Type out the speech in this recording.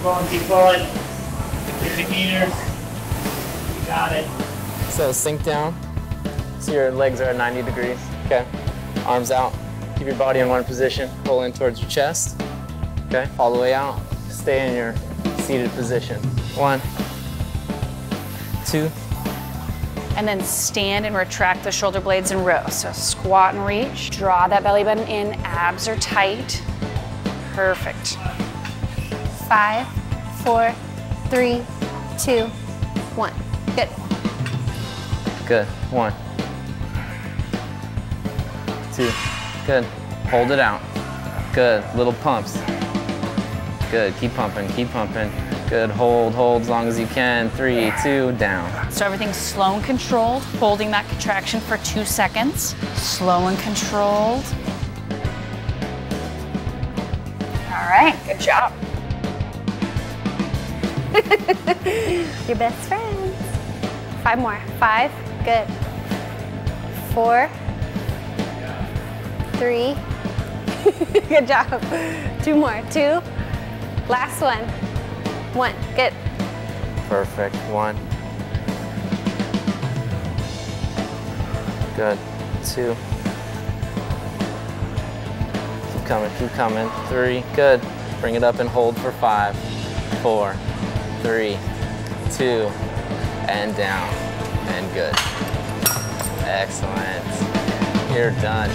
pulling, keep pulling. Get the meters. You got it. So sink down. So your legs are at 90 degrees. Okay. Arms out. Keep your body in one position. Pull in towards your chest. Okay. All the way out. Stay in your seated position. 1, 2. And then stand and retract the shoulder blades in row. So squat and reach. Draw that belly button in. Abs are tight. Perfect. 5, 4, 3, 2, 1. Good. Good. 1, 2. Good. Hold it out. Good. Little pumps. Good. Keep pumping. Keep pumping. Good. Hold, hold as long as you can. 3, 2, down. So everything's slow and controlled, holding that contraction for 2 seconds. Slow and controlled. All right, good job. Your best friends. 5 more. 5. Good. 4. 3. Good job. 2 more. 2. Last one. 1. Good. Perfect. 1. Good. 2. Keep coming, keep coming. 3. Good. Bring it up and hold for 5, 4, 3, 2, and down. And good. Excellent. You're done.